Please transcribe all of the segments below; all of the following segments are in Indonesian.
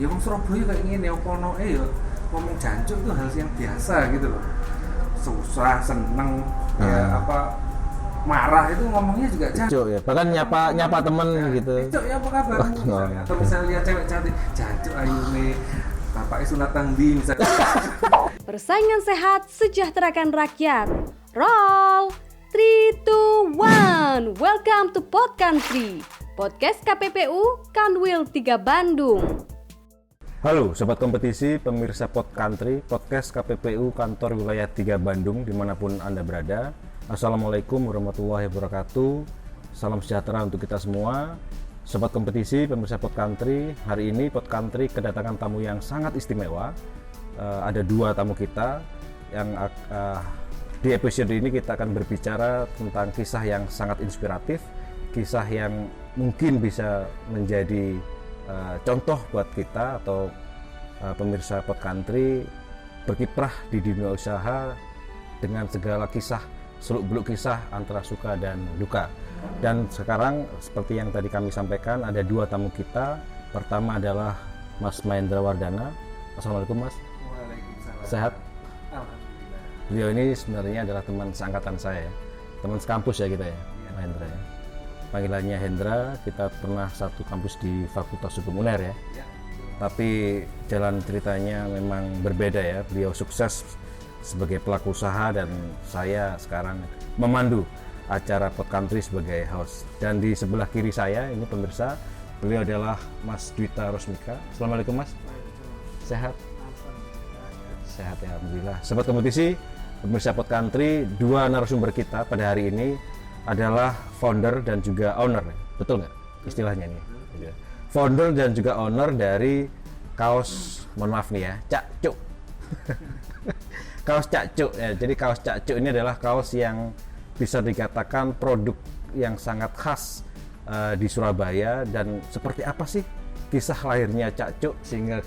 ya wong Surabaya kayak gini apa ono ya ngomong jancuk itu hal yang biasa gitu loh. Susah, seneng, ya apa marah itu ngomongnya juga jancuk. Cuk ya. Bahkan nyapa temen gitu. Cuk ya apa kabar? Atau misalnya lihat cewek cantik, jancuk ayu nih. Bapaknya sunat tangdi misalnya. Persaingan sehat sejahterakan rakyat. Roll 3, 2, 1. Welcome to Pod Country, podcast KPPU Kanwil 3 Bandung. Halo Sobat Kompetisi, pemirsa Pod Country, podcast KPPU Kantor Wilayah 3 Bandung dimanapun Anda berada. Assalamualaikum warahmatullahi wabarakatuh. Salam sejahtera untuk kita semua. Sobat Kompetisi, pemirsa Pod Country, hari ini Pod Country kedatangan tamu yang sangat istimewa. Ada dua tamu kita yang di episode ini kita akan berbicara tentang kisah yang sangat inspiratif, kisah yang mungkin bisa menjadi contoh buat kita atau pemirsa Pod Country berkiprah di dunia usaha dengan segala kisah, seluk-beluk kisah antara suka dan duka. Dan sekarang seperti yang tadi kami sampaikan, ada dua tamu kita. Pertama adalah Mas Mahendra Wardana. Assalamualaikum Mas. Waalaikumsalam. Sehat? Alhamdulillah. Beliau ini sebenarnya adalah teman seangkatan saya, teman sekampus ya kita ya, Mahendra ya. Panggilannya Hendra, kita pernah satu kampus di Fakultas Hukum UNER ya. Tapi jalan ceritanya memang berbeda ya. Beliau sukses sebagai pelaku usaha dan saya sekarang memandu acara Pod Country sebagai host. Dan di sebelah kiri saya ini pemirsa, beliau adalah Mas Dwita Rosmika. Assalamualaikum Mas. Sehat? Sehat ya, alhamdulillah. Sobat Kompetisi, pemirsa Pod Country, dua narasumber kita pada hari ini adalah founder dan juga owner, betul nggak istilahnya nih? Founder dan juga owner dari kaos, mohon maaf nih ya, Cak Cuk. Kaos Cak Cuk ya. Jadi kaos Cak Cuk ini adalah kaos yang bisa dikatakan produk yang sangat khas di Surabaya. Dan seperti apa sih kisah lahirnya Cak Cuk sehingga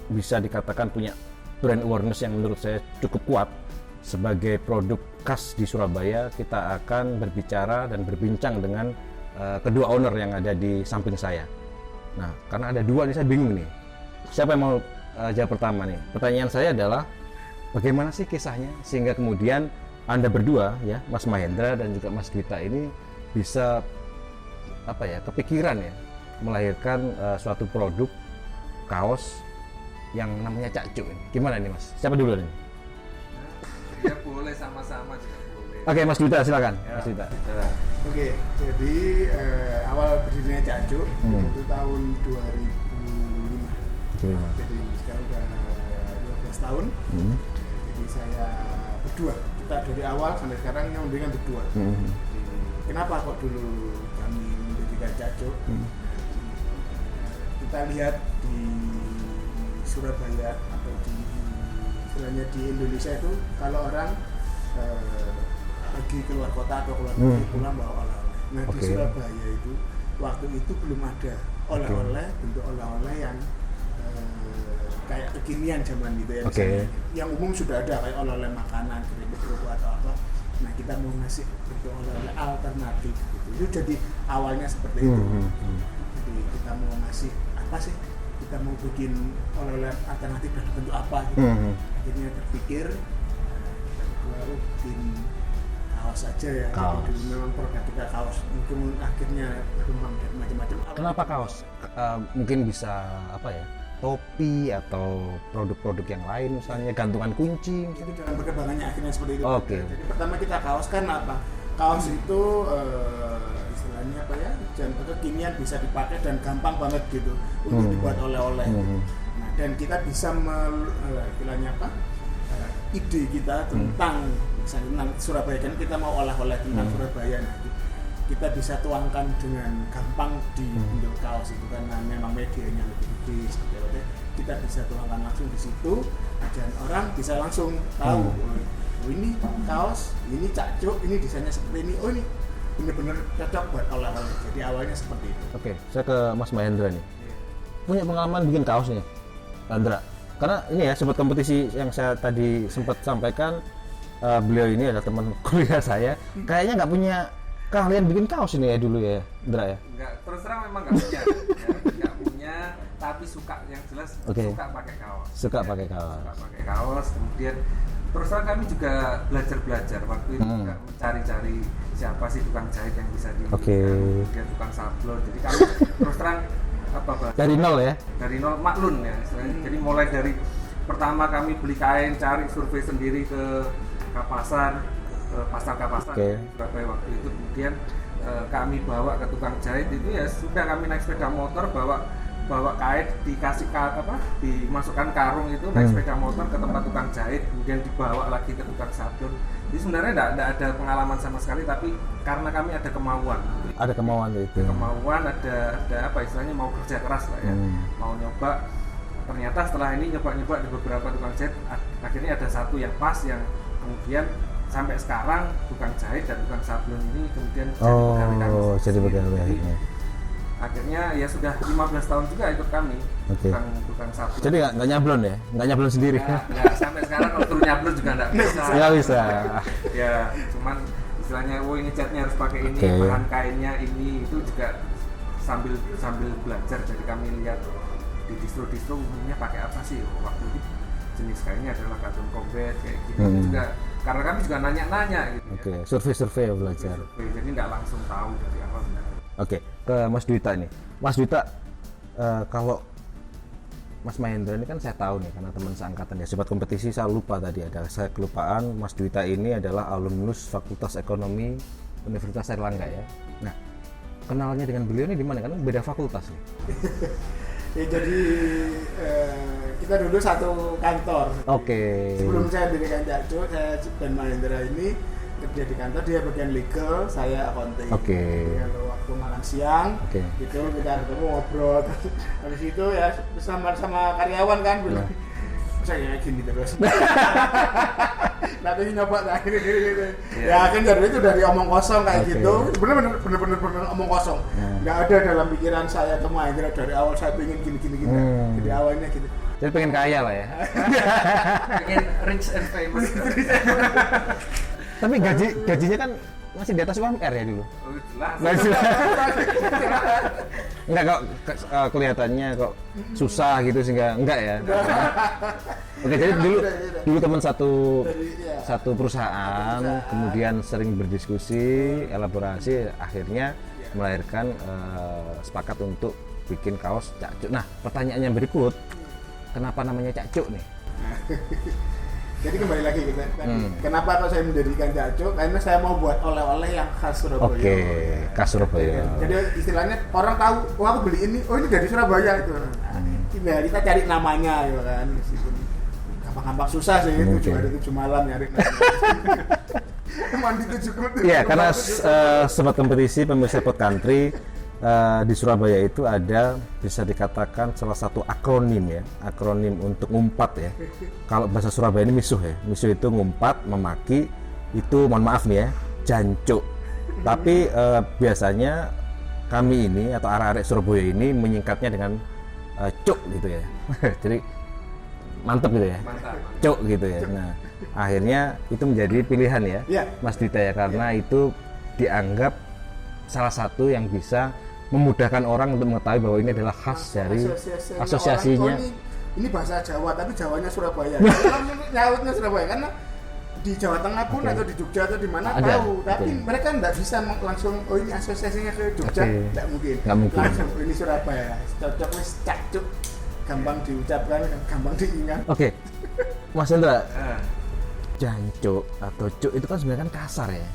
bisa dikatakan punya brand awareness yang menurut saya cukup kuat sebagai produk khas di Surabaya. Kita akan berbicara dan berbincang dengan kedua owner yang ada di samping saya. Nah, karena ada dua nih, saya bingung nih. Siapa yang mau jawab pertama nih? Pertanyaan saya adalah, bagaimana sih kisahnya sehingga kemudian Anda berdua ya, Mas Mahendra dan juga Mas Dwita ini bisa kepikiran ya melahirkan suatu produk kaos yang namanya Cak Cuk ini. Gimana nih Mas? Siapa dulu nih? Ya boleh sama-sama juga boleh. Oke, Mas Dwita silakan. Ya. Mas Dwita. Oke, jadi awal berdirinya Cak Cuk itu tahun 2005. Jadi sekarang udah 12 tahun. Jadi saya berdua. Kita dari awal sampai sekarang yang mendirikan berdua. Kenapa kok dulu kami mendirikan Cak Cuk? Kita lihat di Surabaya atau istilahnya di Indonesia itu kalau orang pergi keluar kota atau keluar negeri pulang bawa oleh-oleh. Nah di Surabaya itu waktu itu belum ada oleh-oleh, bentuk oleh-oleh yang kayak kekinian zaman itu ya. Misalnya, yang umum sudah ada kayak oleh-oleh makanan, keripik-keripik atau apa. Nah kita mau ngasih bentuk oleh-oleh alternatif gitu. Itu jadi awalnya seperti itu. Jadi kita mau ngasih apa sih? Kita mau bikin oleh-oleh alternatif dalam bentuk apa gitu. Akhirnya terpikir baru bikin kaos aja ya. Kaos. Jadi memang produk kita kaos. Mungkin akhirnya berkembang dari macam-macam. Kenapa kaos? Mungkin bisa topi atau produk-produk yang lain, misalnya gantungan kunci. Itu dalam perkembangannya akhirnya seperti itu. Jadi pertama kita kaos kan apa? Kaos itu istilahnya jangan kekinian, bisa dipakai dan gampang banget gitu untuk dibuat oleh-oleh. Nah, dan kita bisa istilahnya ide kita tentang misalnya tentang Surabaya, kan kita mau oleh-oleh tentang Surabaya. Nah, kita bisa tuangkan dengan gampang di bentuk kaos itu karena memang medianya lebih gede seperti itu. Kita bisa tuangkan langsung di situ dan orang bisa langsung tahu oh, ini kaos, ini Cak Cuk, ini desainnya seperti ini. Oh ini benar-benar cocok buat oleh-oleh. Jadi awalnya seperti itu. Oke, saya ke Mas Mahendra nih. Punya pengalaman bikin kaos nih, Mahendra. Karena ini ya, Sobat Kompetisi yang saya tadi sempat sampaikan, beliau ini adalah teman kuliah saya. Kayaknya nggak punya keahlian bikin kaos ini ya dulu ya, Indra ya? Enggak, terus terang memang nggak punya, nggak punya. Tapi tapi suka yang jelas Oke. suka pakai kaos. Suka Ya, pakai kaos. Suka pakai kaos. Kemudian terus terang kami juga belajar waktu itu juga mencari-cari siapa sih tukang jahit yang bisa di Oke. kemudian tukang sablon. Jadi kami terus terang apa Pak? Dari nol ya. Dari nol maklun ya istilahnya. Jadi mulai dari pertama kami beli kain, cari survei sendiri ke kapasan, ke pasar-kapasan Oke. di Surabaya waktu itu. Kemudian kami bawa ke tukang jahit itu ya sudah kami naik sepeda motor bawa kain dikasih dimasukkan karung itu naik sepeda motor ke tempat tukang jahit, kemudian dibawa lagi ke tukang sablon. Jadi sebenarnya tidak ada pengalaman sama sekali, tapi karena kami ada kemauan. Ada kemauan itu. Kemauan ada apa istilahnya mau kerja keras lah ya, mau nyoba. Ternyata setelah ini nyoba-nyoba di beberapa tukang jahit, akhirnya ada satu yang pas yang kemudian sampai sekarang tukang jahit dan tukang sablon ini kemudian jadi pegawai akhirnya. Akhirnya ya sudah 15 tahun juga ikut kami. Oke. Tukang sablon. Jadi nggak nyablon ya? Nggak nyablon sendiri? Ya, sampai sekarang kalau turun nyablon juga nggak bisa. Nggak bisa. Ya, cuman istilahnya ini catnya harus pakai ini, Oke. bahan kainnya ini, itu juga sambil belajar. Jadi kami lihat di distro umumnya pakai apa sih waktu itu, jenis kainnya adalah katun combat kayak gitu. Itu juga karena kami juga nanya-nanya gitu. Oke, survei ya belajar. Jadi nggak langsung tahu dari awal. Oke, ke Mas Dwita nih. Mas Dwita, kalau Mas Mahendra ini kan saya tahu nih karena teman seangkatan ya. Sobat kompetisi saya lupa tadi saya kelupaan. Mas Dwita ini adalah alumnus Fakultas Ekonomi Universitas Airlangga ya. Nah, kenalnya dengan beliau ini di mana? Kan beda fakultas nih. Ya, jadi kita dulu satu kantor. Oke. Sebelum saya dirikan Cakcuk, saya dan Mahendra ini kerja di kantor, dia bagian legal, saya accounting. Oke. Jadi kalau waktu makan siang, itu kita ketemu ngobrol. Habis itu ya sama karyawan kan bilang, saya gini terus. Nanti nyoba lagi gitu. Ya kan dari omong kosong kayak gitu. Bener-bener omong kosong. Nggak ada dalam pikiran saya ke Mahendra dari awal saya pengen gini. Jadi awalnya gitu. Jadi pengen kaya lah ya. Pengen rich and famous. Tapi gajinya kan masih di atas UMR ya dulu. Oh, jelas. Enggak kok kelihatannya kok susah gitu sehingga enggak ya. Oke, jadi dulu teman satu perusahaan, kemudian sering berdiskusi, elaborasi, akhirnya melahirkan sepakat untuk bikin kaos Cakcuk. Nah, pertanyaannya berikut, kenapa namanya Cakcuk nih? Jadi kembali lagi kita kenapa kalau saya mendirikan Cakcuk? Karena saya mau buat oleh-oleh yang khas Surabaya. Oke, khas Surabaya. Jadi istilahnya orang tahu, aku beli ini, ini dari Surabaya itu. Nah, kita cari namanya ya kan. Gampang-gampang susah sih, 7 hari 7 malam nyari namanya. Mandi 7 hari. Iya, karena sobat kompetisi pemirsa Pod Country di Surabaya itu ada bisa dikatakan salah satu akronim untuk ngumpat ya. Kalau bahasa Surabaya ini misuh ya. Misuh itu ngumpat, memaki, itu mohon maaf nih ya, jancuk. Tapi biasanya kami ini atau arek-arek Surabaya ini menyingkatnya dengan cuk gitu ya. Jadi mantep gitu ya. Cuk gitu ya. Nah, akhirnya itu menjadi pilihan ya, Mas Dwita ya, karena itu dianggap salah satu yang bisa memudahkan orang untuk mengetahui bahwa ini adalah khas dari asosiasinya. Ini bahasa Jawa, tapi Jawanya Surabaya. Nyautnya Surabaya karena di Jawa Tengah pun atau di Jogja atau di mana tahu, tapi mereka nggak bisa langsung ini asosiasinya ke Jogja, nggak mungkin. Langsung ini Surabaya, cocok wis Cakcuk, gampang diucapkan, gampang diingat. Oke, Mas Hendra, jancuk atau cuk itu kan sebenarnya kan kasar ya.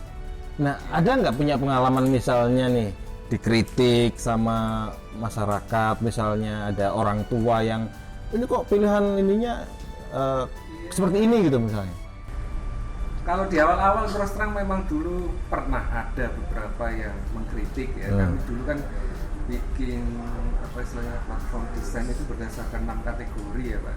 Nah, ada nggak punya pengalaman misalnya nih dikritik sama masyarakat, misalnya ada orang tua yang ini kok pilihan ininya seperti ini gitu misalnya? Kalau di awal-awal terus terang memang dulu pernah ada beberapa yang mengkritik ya. Kami dulu kan bikin apa istilahnya platform desain itu berdasarkan 6 kategori ya Pak.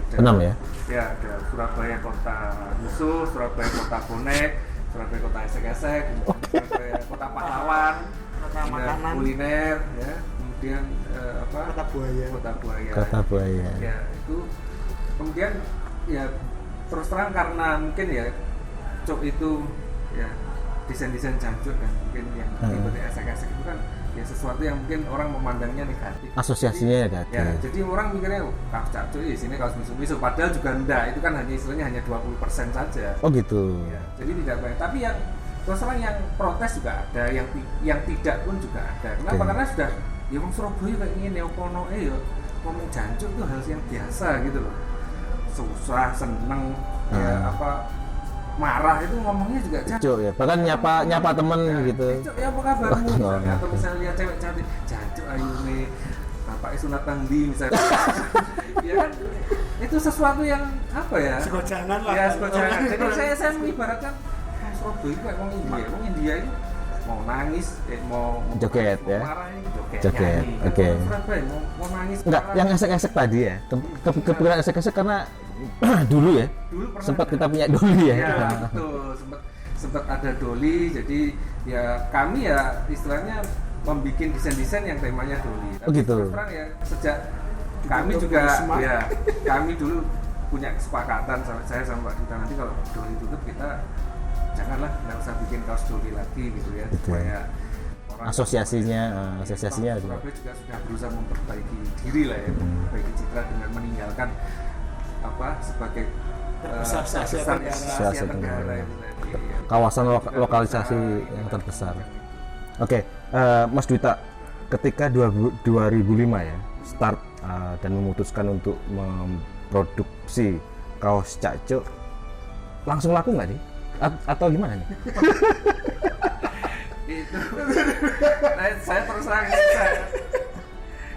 Ada, 6 ya? Ya, ada Surabaya Kota Musuh, Surabaya Kota Bonek, Surabaya Kota Esek-esek, Surabaya Kota Pahlawan, makanan, kuliner, ya, kemudian Kota Buaya. Kota Buaya. Ya, itu kemudian ya terus terang karena mungkin ya Cuk itu ya desain-desain jancuk kan, mungkin yang seperti esek-esek itu kan ya sesuatu yang mungkin orang memandangnya negatif. Asosiasinya negatif. Ya, jadi orang mikirnya kaos Cak Cuk sini kaos misu-misu, padahal juga enggak, itu kan hanya istilahnya hanya 20% saja. Oh gitu. Ya, jadi tidak banyak. Tapi yang terus terang yang protes juga ada, yang tidak pun juga ada. Kenapa? Oke. Karena sudah ya orang Surabaya kayak gini, opono ya ngomong jancuk itu hal yang biasa gitu loh. Susah, seneng, ya apa marah itu ngomongnya juga jancuk. Cuk ya. Bahkan nyapa temen gitu. Cuk, ya apa kabarmu? Oh, ya. Atau misalnya lihat cewek cantik, jancuk ayu nih. Bapaknya sunat tangdi misalnya. Ya kan itu sesuatu yang apa ya? Segojangan lah. Ya, segojangan. Jadi saya mengibaratkan Surabaya kayak wong India itu mau nangis, mau Joget, mau ya? marah ini joget. Joget, nyanyi. oke. Kalau Surabaya mau nangis. Enggak, marah. yang esek-esek tadi ya. Kepikiran esek-esek karena dulu ya. Dulu pernah Sempat ada. kita punya doli ya. Ya, betul. Sempat ada doli. Jadi ya kami ya istilahnya membuat desain-desain yang temanya doli. Oh, gitu. Terus terang ya sejak kami Ditutup juga Wisma. ya kami dulu punya kesepakatan saya sama Mbak Dita, nanti kalau doli tutup kita janganlah, nggak usah bikin kaos doli lagi gitu ya, Betul. supaya orang asosiasinya juga. Surabaya juga sudah berusaha memperbaiki diri lah ya, memperbaiki citra dengan meninggalkan apa sebagai Terbesar se Asia terbesar Tenggara. Asia Tenggara itu tadi ya. Kawasan lokalisasi yang terbesar. Oke, Mas Dwita, ketika 2005 ya start dan memutuskan untuk memproduksi kaos Cak Cuk, langsung laku nggak nih? Atau gimana nih? Itu saya terus terang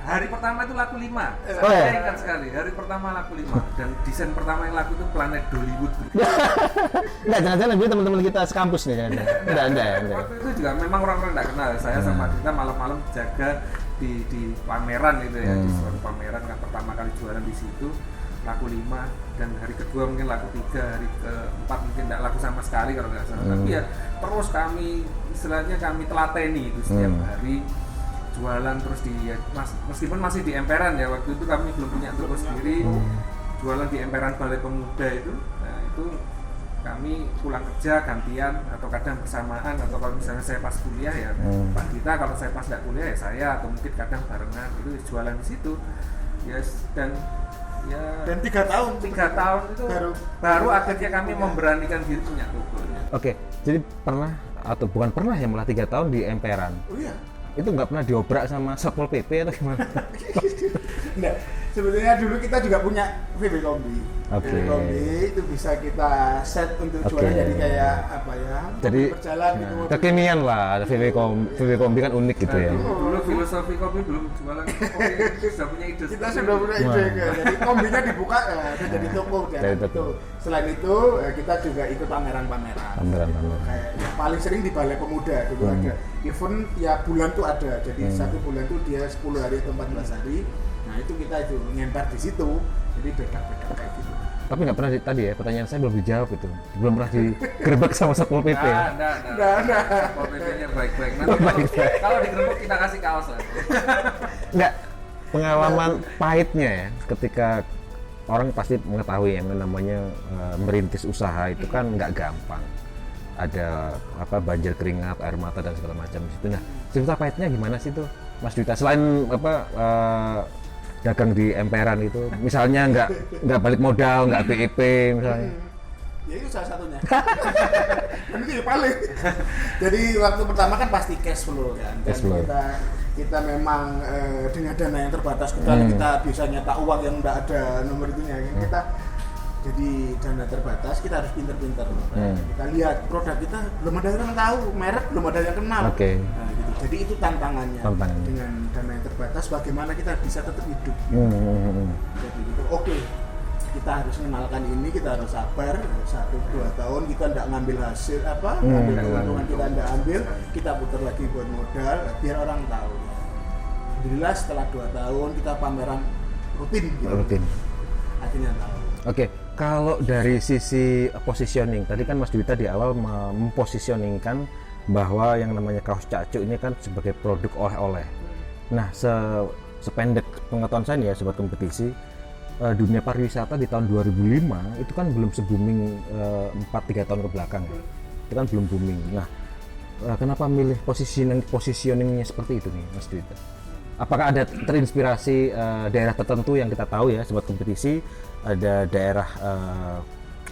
hari pertama itu laku 5. Oh, ya? Saya ingat sekali, hari pertama laku 5 dan desain pertama yang laku itu Planet Dollywood. Enggak, jangan-jangan lebih teman-teman kita sekampus nih kan? Enggak ya. Waktu itu juga memang orang-orang nggak kenal. Saya sama Dita malam-malam jaga di pameran itu ya, di suatu pameran kan pertama kali jualan di situ laku 5, dan hari kedua mungkin laku 3, hari keempat mungkin tidak laku sama sekali kalau nggak salah. Tapi ya terus kami istilahnya kami telateni itu setiap hari jualan terus meskipun masih di emperan ya, waktu itu kami belum punya toko sendiri, jualan di emperan Balai Pemuda itu. Nah itu kami pulang kerja gantian atau kadang bersamaan, atau kalau misalnya saya pas kuliah ya Pak Dita, kalau saya pas nggak kuliah ya saya, atau mungkin kadang barengan itu jualan di situ yes. Dan 3 tahun itu baru akhirnya kami memberanikan diri punya toko. Oke, jadi pernah atau bukan pernah ya, malah 3 tahun di emperan. Oh iya. Itu nggak pernah diobrak sama Satpol PP atau gimana? Enggak, sebetulnya dulu kita juga punya VW Kombi. Oke. VW Kombi itu bisa kita set untuk Oke. jualan, jadi kayak apa ya? Jadi berjalan gitu. kekinian lah, ada VW Kombi kan unik gitu ya. Dulu filosofi kopi belum jualan kopi, sudah punya ide. Kita sudah punya ide kan. Jadi kombinya dibuka udah jadi toko kan. Jadi toko. Itu. Selain itu kita juga ikut pameran-pameran. Pameran. Kayak yang paling sering di Balai Pemuda dulu ada. Event tiap bulan tuh ada. Jadi satu bulan tuh dia 10 hari atau 14 hari. Nah, itu kita itu ngemper di situ. Jadi beda-beda kayak gitu. Tapi nggak pernah tadi ya, pertanyaan saya belum dijawab itu. Belum pernah digerebek sama Satpol PP ya. Enggak. Satpol PP-nya baik-baik. Nanti kalau digerebek kita kasih kaos lah. Enggak, pengalaman pahitnya ya ketika orang pasti mengetahui yang namanya merintis usaha itu kan nggak gampang, ada banjir keringat, air mata dan segala macam di situ. Nah, cerita pahitnya gimana sih tuh Mas Dwita, selain dagang di emperan itu, misalnya nggak balik modal, nggak BEP misalnya? Ya itu salah satunya. Dan itu ya paling. Jadi waktu pertama kan pasti cash flow kan. Dan Cash flow. kita memang dengan dana yang terbatas, kita bisa nyetak uang yang enggak ada nomor itunya. Kita jadi dana terbatas, kita harus pinter-pinter. Kita lihat produk kita belum ada yang tahu, merek belum ada yang kenal. Oke. Nah, gitu. Jadi itu tantangannya. Dengan dana yang terbatas, bagaimana kita bisa tetap hidup. Jadi gitu. Oke. Kita harus mengenalkan ini, kita harus sabar 1-2 tahun, kita tidak ngambil hasil ngambil keuntungan kita tidak ambil, kita putar lagi buat modal biar orang tahu. Alhamdulillah setelah 2 tahun kita pameran rutin gitu. Rutin. Akhirnya tahu. Oke, kalau dari sisi positioning, tadi kan Mas Dwita di awal mempositioningkan bahwa yang namanya kaos Cak Cuk ini kan sebagai produk oleh-oleh. Nah, sependek pengetahuan saya nih ya sobat kompetisi, dunia pariwisata di tahun 2005 itu kan belum se-booming 4-3 tahun ke belakang ya. Itu kan belum booming. Nah, kenapa milih positioningnya seperti itu nih Mas Dwita? Apakah ada terinspirasi daerah tertentu yang kita tahu ya sobat kompetisi, ada daerah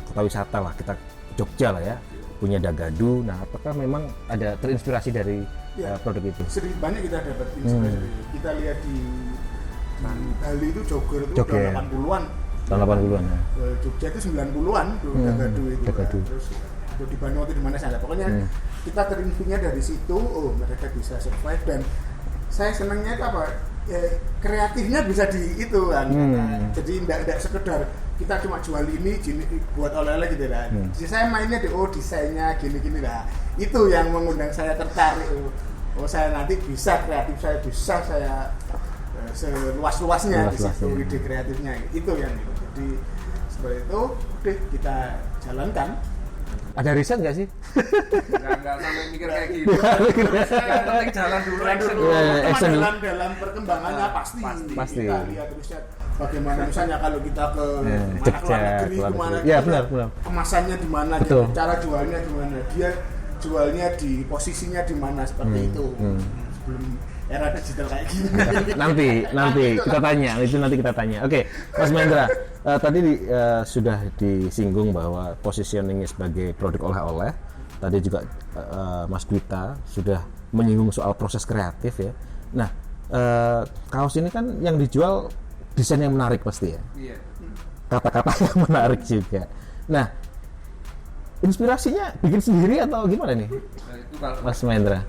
kota wisata lah, kita Jogja lah ya, punya Dagadu. Nah, apakah memang ada terinspirasi dari produk itu? Sering banyak kita dapat inspirasi. Kita lihat di Bali itu Jogor itu Jogja, tahun 80-an. Tahun 80-an ya. Jogja itu 90-an tuh Dagadu itu. Dagadu. Terus itu di Bandung itu di mana saja. Pokoknya kita terinspirasinya dari situ, mereka bisa survive, dan saya senangnya itu apa? Kreatifnya bisa di itu kan. Jadi enggak sekedar kita cuma jual ini buat oleh-oleh gitu kan. Jadi saya mainnya di desainnya gini-gini lah. Itu yang mengundang saya tertarik. Saya nanti bisa kreatif, saya seluas-luasnya di situ ide kreatifnya. Itu yang itu. Jadi seperti itu kita jalankan. Ada riset nggak sih? Enggak sampai mikir kayak gitu. Yang penting jalan dulu, action dulu. Dalam perkembangannya pasti. Kita lihat riset bagaimana misalnya kalau kita ke Jogja, luar negeri kemana, ya benar. Kemasannya di mana, cara jualnya di mana, dia jualnya di posisinya di mana, seperti itu. Sebelum era digital kayak gini. nanti kita tanya. Oke, Mas Mahendra, tadi sudah disinggung bahwa positioningnya sebagai produk oleh-oleh. Tadi juga Mas Dwita sudah menyinggung soal proses kreatif ya. Nah, kaos ini kan yang dijual desain yang menarik pasti ya. Iya. Kata-kata yang menarik juga. Nah, inspirasinya bikin sendiri atau gimana nih? Nah, itu kalau Mas Mahendra.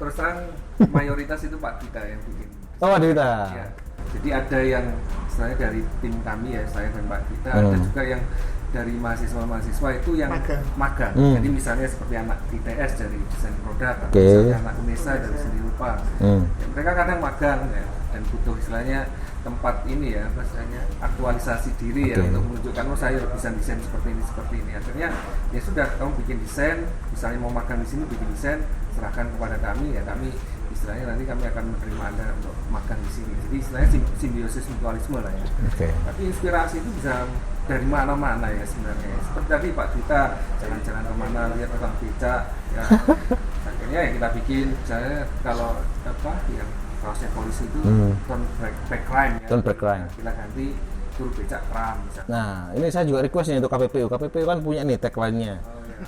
terus terang mayoritas itu Pak Dita yang bikin. Oh, Dwita. Ya. Jadi ada yang saya dari tim kami ya, saya dan Pak Dita, ada juga yang dari mahasiswa itu yang magang. Jadi misalnya seperti anak ITS dari desain produk, atau misalnya anak UNESA dari seni rupa. Ya, mereka kadang magang ya, dan butuh istilahnya tempat ini ya, misalnya aktualisasi diri ya, untuk menunjukkan saya bisa desain seperti ini. Akhirnya ya sudah, kamu bikin desain, misalnya mau magang di sini bikin desain, serahkan kepada kami ya, kami istilahnya nanti kami akan menerima Anda untuk magang di sini. Jadi istilahnya simbiosis mutualisme lah ya. Tapi inspirasi itu bisa dari mana-mana ya sebenarnya. Seperti tadi Pak Dita jalan-jalan kemana, lihat tukang becak ya. Akhirnya ya kita bikin, misalnya kalau yang kaosnya polisi itu turn back crime ya. Turn back crime. Kita ganti turun becak kram misalnya. Nah, ini saya juga request nih untuk KPPU. KPPU kan punya nih tagline-nya.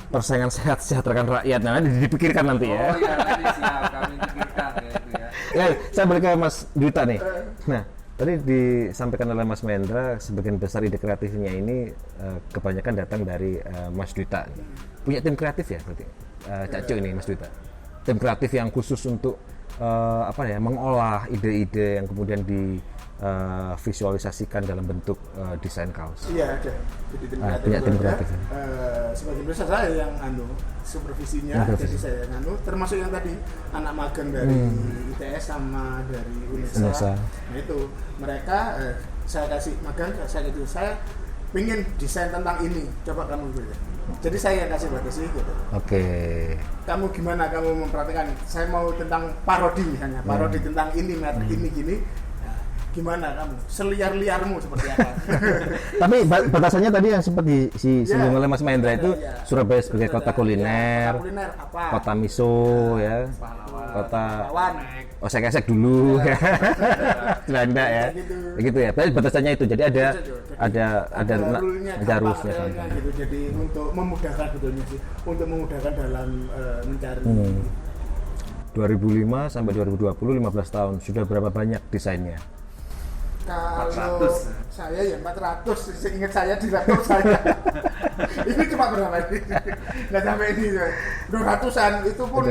Persaingan sehat sejahterakan rakyat. Nah, dipikirkan nanti ya. Oh iya, nanti siap kami pikirkan ya itu ya. Ya, saya balik ke Mas Dwita nih. Nah, tadi disampaikan oleh Mas Mahendra, sebagian besar ide kreatifnya ini kebanyakan datang dari Mas Dwita. Punya tim kreatif ya berarti? Cak Cuk ini Mas Dwita. Tim kreatif yang khusus untuk mengolah ide-ide yang kemudian divisualisasikan dalam bentuk desain kaos. Iya, ada. Jadi tim kreatif. Sebagian besar saya yang supervisinya, jadi saya yang termasuk yang tadi anak magang dari ITS sama dari UNESA. Nah itu mereka saya kasih magang, saya ingin desain tentang ini, coba kamu belajar. Jadi saya yang kasih batasi gitu. Oke. Kamu gimana kamu memperhatikan? Saya mau tentang parodi misalnya, parodi tentang ini, ini gini. Gimana kamu? Seliar-liarmu seperti apa? Tapi batasannya tadi yang sempat disinggung oleh Mas Mahendra itu Surabaya sebagai kota kuliner, kota miso ya, kota osek-osek dulu ya, Belanda ya, gitu ya. Tapi batasannya itu, jadi ada rulesnya kan. Gitu. Jadi untuk memudahkan betulnya sih, untuk memudahkan dalam mencari. 2005 sampai 2020 15 tahun, sudah berapa banyak desainnya? Kalau 400. Saya ya 400, seingat saya di laptop saya. Ini cuma berapa ini? Nggak sampai ini, 200-an. Itu pun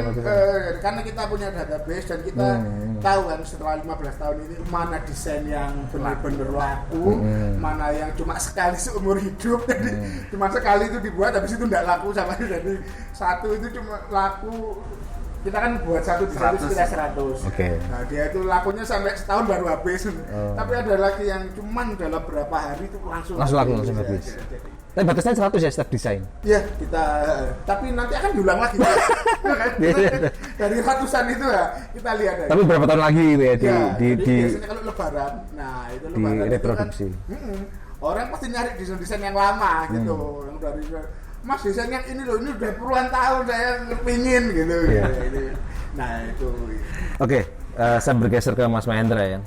karena kita punya database dan kita tahu kan setelah 15 tahun ini mana desain yang benar-benar laku, mana yang cuma sekali seumur hidup. Jadi cuma sekali itu dibuat, habis itu nggak laku sama. Jadi satu itu cuma laku. Kita kan buat satu desain itu sekitar 100. Nah dia itu lakunya sampai setahun baru habis. Tapi ada lagi yang cuman dalam berapa hari itu langsung habis. Tapi batasnya 100 ya setiap desain? Iya, tapi nanti akan diulang lagi. Dari ratusan itu ya, kita lihat aja. Tapi berapa tahun lagi gitu ya? Biasanya kalau lebaran, nah itu lebaran reproduksi. Itu kan, orang pasti nyari desain-desain yang lama gitu, yang dari Mas desain yang ini loh, ini udah puluhan tahun saya pingin gitu. Iya. Nah itu. Oke, saya bergeser ke Mas Mahendra ya.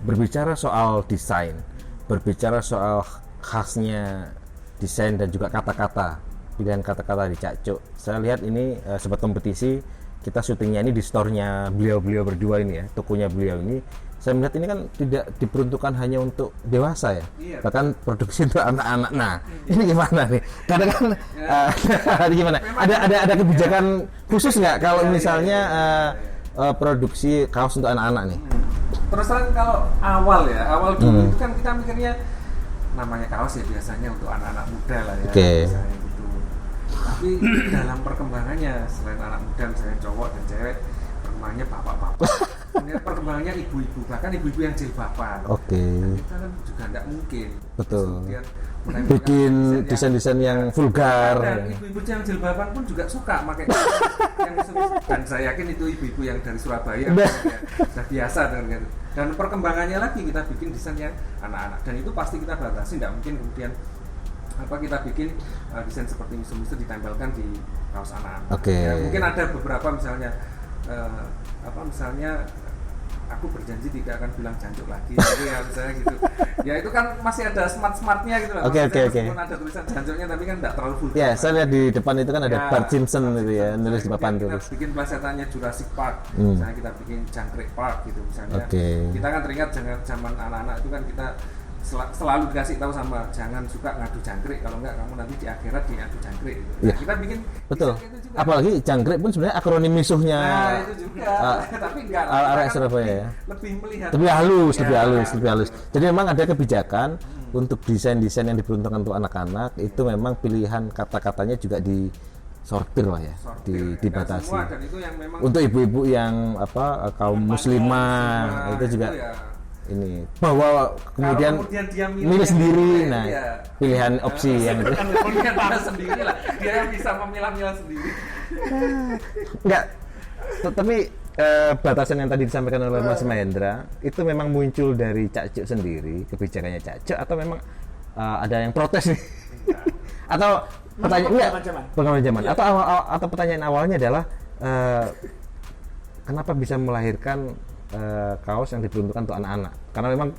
Berbicara soal desain, berbicara soal khasnya desain dan juga kata-kata, pilihan kata-kata di Cak Cuk. Saya lihat ini Sobat Kompetisi, kita syutingnya ini di store-nya beliau-beliau berdua ini ya, tokonya beliau ini. Saya melihat ini kan tidak diperuntukkan hanya untuk dewasa ya, bahkan produksi untuk anak-anak. Nah, ini gimana nih? Kadang kan gimana? Ada kebijakan khusus nggak kalau misalnya produksi kaos untuk anak-anak nih? Terus terang kalau awal dulu itu kan kita mikirnya namanya kaos ya biasanya untuk anak-anak muda lah ya, misalnya gitu. Tapi dalam perkembangannya selain anak muda misalnya cowok dan cewek, perkembangannya bapak-bapak. Ini perkembangannya ibu-ibu, bahkan ibu-ibu yang jilbaban. Kita kan juga tidak mungkin. Betul. Bikin desain-desain yang vulgar. Dan ibu-ibu yang jilbaban pun juga suka pakai yang dan saya yakin itu ibu-ibu yang dari Surabaya sudah biasa dengan itu. Dan perkembangannya lagi kita bikin desain yang anak-anak, dan itu pasti kita batasi, tidak mungkin kemudian kita bikin desain seperti musuh-musuh ditempelkan di kaos anak-anak. Ya, mungkin ada beberapa misalnya misalnya aku berjanji tidak akan bilang jancuk lagi, jadi ya misalnya gitu. Ya itu kan masih ada smart-smartnya gitu lah. Meskipun ada tulisan jancuknya tapi kan tidak terlalu vulgar. Ya, saya lihat di depan itu kan ada Bart Simpson gitu ya, nulis di papan tulis. Kita bikin plesetannya Jurassic Park, misalnya kita bikin Jangkrik Park gitu misalnya. Kita kan teringat zaman anak-anak itu kan kita selalu dikasih tahu sama jangan suka ngadu jangkrik, kalau enggak kamu nanti di akhirat diadu jangkrik gitu. Nah, kita bikin betul. Apalagi jangkrik pun sebenarnya akronim misuhnya. Nah, itu juga. Tapi enggak area Surabaya ya. Lebih melihat lebih halus. Jadi memang ada kebijakan untuk desain-desain yang diperuntukkan untuk anak-anak, itu memang pilihan kata-katanya juga disortir lah ya, dibatasi. Dan itu yang memang untuk ibu-ibu yang kaum muslimah itu juga ini bahwa kemudian dia milih sendiri, nah pilihan opsi yang itu dia sendiri lah, dia yang bisa memilah-milah sendiri. Enggak, tapi batasan yang tadi disampaikan oleh Mas Mahendra itu memang muncul dari Cak Cuk sendiri, kebijakannya Cak Cuk, atau memang ada yang protes nih? Atau perkembangan zaman? Atau pertanyaan awalnya adalah kenapa bisa melahirkan kaos yang diperuntukkan untuk anak-anak? Karena memang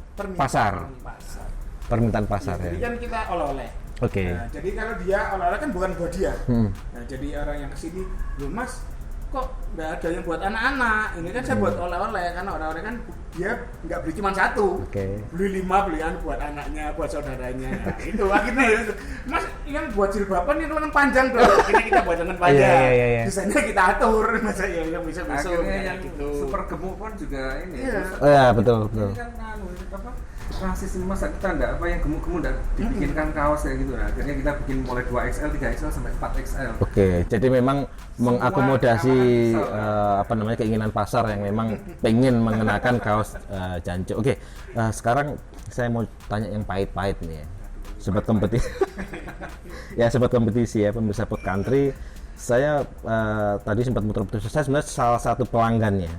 permintaan pasar ya. Jadi kan kita oleh-oleh. Nah, jadi kalau dia oleh-oleh kan bukan buat dia. Nah, jadi orang yang kesini, loh Mas, kok nggak ada yang buat anak-anak? Ini kan saya buat oleh-oleh, karena oleh-oleh kan dia nggak beli cuma satu, beli 5 belian buat anaknya, buat saudaranya. Itu akhirnya, Mas, yang buat jilbaban ini lengan panjang dong. Akhirnya kita buat lengan panjang. Desainnya kita atur, masa yang bisa akhirnya yang gitu. Super gemuk pun juga ini. Betul. Ini kan rasis masa kita enggak yang gemuk-gemuk dan dibikinkan kaos kayak gitu. Nah, akhirnya kita bikin mulai 2XL, 3XL sampai 4XL. Jadi memang mengakomodasi keinginan pasar yang memang pengen mengenakan kaos jancuk. Sekarang saya mau tanya yang pahit-pahit nih ya. Sobat kompetisi. Sobat kompetisi ya, pemirsa Pod Country. Saya tadi sempat muter-muter, saya sebenarnya salah satu pelanggannya.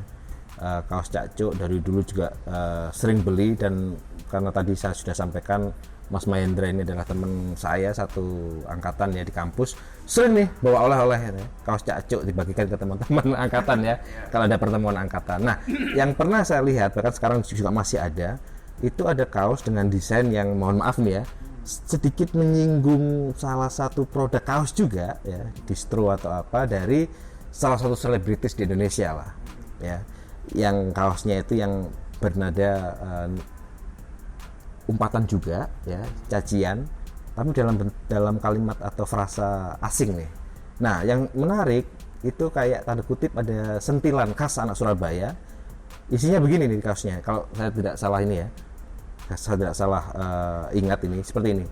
Kaos Cak Cuk dari dulu juga sering beli, dan karena tadi saya sudah sampaikan Mas Mahendra ini adalah teman saya satu angkatan ya di kampus, sering nih bawa oleh-oleh ya, kaos Cak Cuk dibagikan ke teman-teman angkatan ya kalau ada pertemuan angkatan. Nah, yang pernah saya lihat bahkan sekarang juga masih ada, itu ada kaos dengan desain yang mohon maaf nih ya, sedikit menyinggung salah satu produk kaos juga ya, distro atau apa dari salah satu selebritis di Indonesia lah ya, yang kaosnya itu yang bernada umpatan juga ya, cacian, tapi dalam kalimat atau frasa asing nih. Nah, yang menarik itu kayak tanda kutip ada sentilan khas anak Surabaya. Isinya begini nih kaosnya, kalau saya tidak salah ini ya, saya tidak salah ingat ini seperti ini.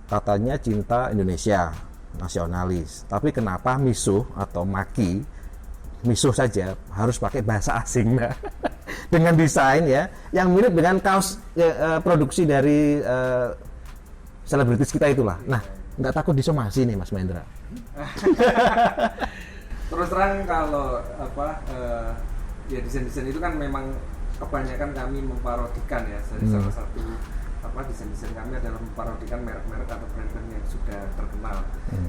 Katanya cinta Indonesia, nasionalis, tapi kenapa misuh atau maki misuh saja harus pakai bahasa asing? Nah, dengan desain ya yang mirip dengan kaos produksi dari selebritis kita itulah. Nah, nggak takut disomasi nih Mas Mahendra? Terus terang kalau desain-desain itu kan memang kebanyakan kami memparodikan ya dari salah satu desain-desain kami adalah memparodikan merek-merek atau brand-brand yang sudah terkenal.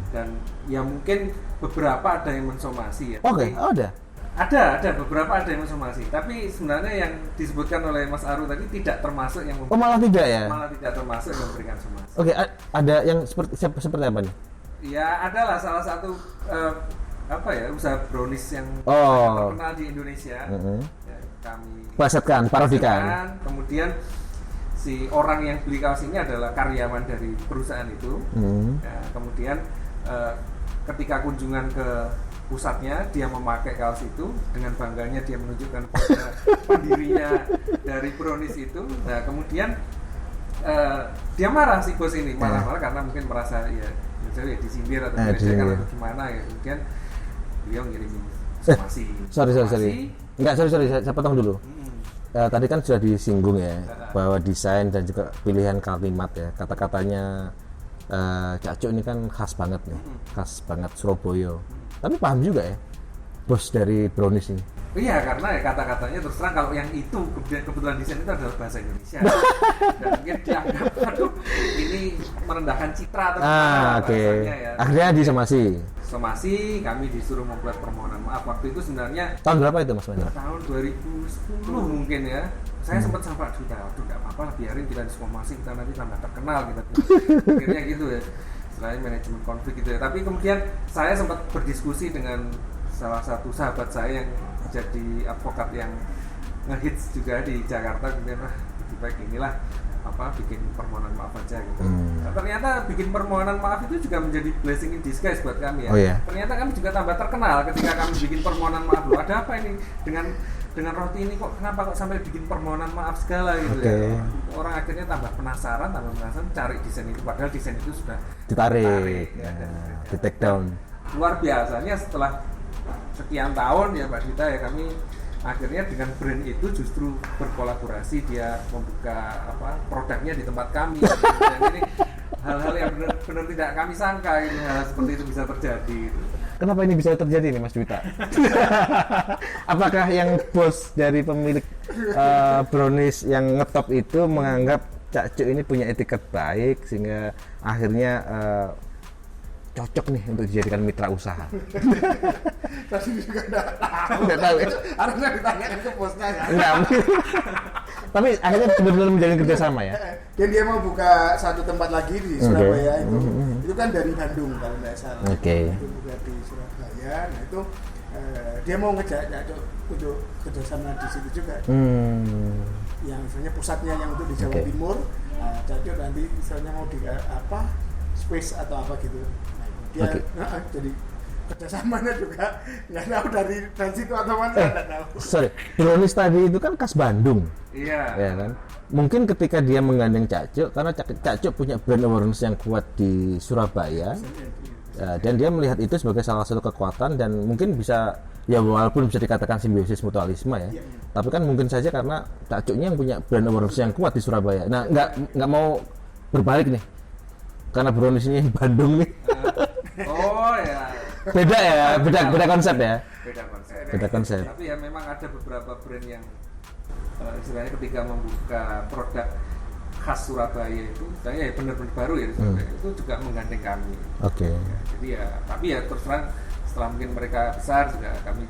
Dan ya mungkin beberapa ada yang mensomasi ya. Oke, ada. Ada beberapa ada yang mensomasi, tapi sebenarnya yang disebutkan oleh Mas Aru tadi tidak termasuk yang Malah tidak ya? malah tidak termasuk yang memberikan somasi. Oke, ada yang seperti apa nih? Ya adalah salah satu usaha brownies yang Oh. terkenal di Indonesia. Ya, kami Plesetkan, parodikan. Kemudian si orang yang beli kaos ini adalah karyawan dari perusahaan itu. Ya, kemudian ketika kunjungan ke pusatnya, dia memakai kaos itu dengan bangganya, dia menunjukkan pada pendirinya dari brownies itu. Nah kemudian dia marah si bos ini, marah karena mungkin merasa ya misalnya disindir atau dilecehkan atau gimana ya. Kemudian beliau ngirimin somasi. Sorry. Enggak, sorry, saya potong dulu. Tadi kan sudah disinggung ya bahwa desain dan juga pilihan kalimat ya, kata-katanya Cak Cuk ini kan khas banget nih, khas banget Surabaya. Tapi paham juga ya bos dari brownies ini. Iya, karena ya kata-katanya terus terang kalau yang itu kebetulan desain itu adalah bahasa Indonesia. Dan mungkin dianggap ini merendahkan citra atau bahasanya ya. Akhirnya disomasi. Somasi, kami disuruh membuat permohonan maaf. Waktu itu sebenarnya Tahun berapa itu Mas Mahendra? tahun 2010 mungkin ya. Saya sempat sampai waduh nggak apa-apa lah, biarin kita disomasi, kita nanti tambah terkenal kita. Akhirnya gitu ya. Selain manajemen konflik gitu ya. Tapi kemudian saya sempat berdiskusi dengan salah satu sahabat saya yang jadi advokat yang ngehits juga di Jakarta. Kemudian lebih baik inilah bikin permohonan maaf aja gitu. Nah, ternyata bikin permohonan maaf itu juga menjadi blessing in disguise buat kami ya. Oh, iya? Ternyata kami juga tambah terkenal ketika kami bikin permohonan maaf. Loh, ada apa ini dengan roti ini kenapa kok sampai bikin permohonan maaf segala gitu ya. Orang akhirnya tambah penasaran cari desain itu, padahal desain itu sudah Ditarik ya, di take down. Luar biasanya setelah sekian tahun ya Mbak Dita ya, kami akhirnya dengan brand itu justru berkolaborasi, dia membuka produknya di tempat kami. Dan ini hal-hal yang benar-benar tidak kami sangka ini hal seperti itu bisa terjadi gitu. Kenapa ini bisa terjadi nih Mas Dwita? Apakah yang bos dari pemilik brownies yang ngetop itu menganggap Cak Cuk ini punya etiket baik sehingga akhirnya cocok nih untuk dijadikan mitra usaha? Tadi juga Nggak tahu ya? harusnya ditanyakan ke bosnya ya. Enggak. Tapi akhirnya benar-benar menjalin kerjasama ya? Dan dia mau buka satu tempat lagi di Surabaya itu. Itu kan dari Bandung kalau nggak salah. Itu buka di Surabaya. Nah itu dia mau ngejak untuk kerjasama di situ juga. Yang misalnya pusatnya yang untuk di Jawa Timur, Cak Cuk nanti misalnya mau di space atau apa gitu. Dia jadi kerjasamanya juga nggak tahu dari situ atau mana, nggak tahu. Sorry, brownies tadi itu kan khas Bandung. Iya. Ya kan? Mungkin ketika dia menggandeng Cak Cuk, karena Cak Cuk punya brand awareness yang kuat di Surabaya, dan dia melihat itu sebagai salah satu kekuatan, dan mungkin bisa, ya walaupun bisa dikatakan simbiosis mutualisme ya, tapi kan mungkin saja karena Cak Cuknya yang punya brand awareness yang kuat di Surabaya. Nah, nggak mau berbalik nih, karena brownies ini Bandung nih. Oh ya. Beda konsep ya. Beda konsep. Tapi ya memang ada beberapa brand yang istilahnya ketika membuka produk khas Surabaya itu, ya benar-benar baru ya di Surabaya, itu juga menggandeng kami. Oke. Ya, jadi ya, tapi ya terus terang setelah mungkin mereka besar juga kami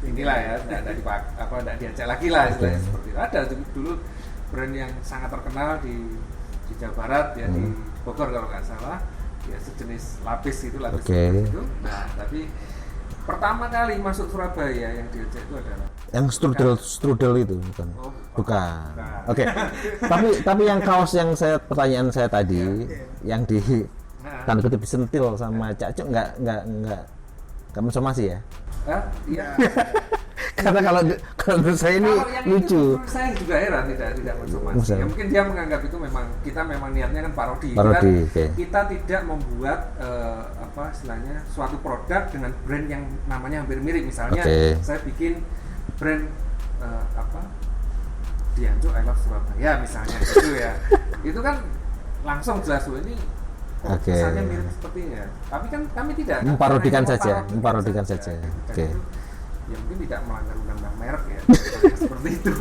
inilah ya, tidak diajak lagi lah istilahnya seperti itu. Ada dulu brand yang sangat terkenal di Jawa Barat ya, di Bogor kalau nggak salah. Ya sejenis lapis itu. Nah, tapi pertama kali masuk Surabaya yang diajak itu adalah yang strudel itu bukan. Oke. Tapi yang kaos yang pertanyaan saya tadi yang di tanda kutip disentil sama Cak Cuk nggak mensomasi ya? Iya. Karena kalau menurut saya ini lucu. Saya juga heran tidak mensomasi. Ya, mungkin dia menganggap itu kita memang niatnya kan parodi. Kita tidak membuat istilahnya suatu produk dengan brand yang namanya hampir mirip. Misalnya saya bikin brand Dianco I Love Surabaya misalnya gitu ya. Itu kan langsung jelas ini misalnya mirip sepertinya. Tapi kan kami tidak memparodikan saja. Oke. Ya mungkin tidak melanggar undang-undang merek ya. Seperti itu.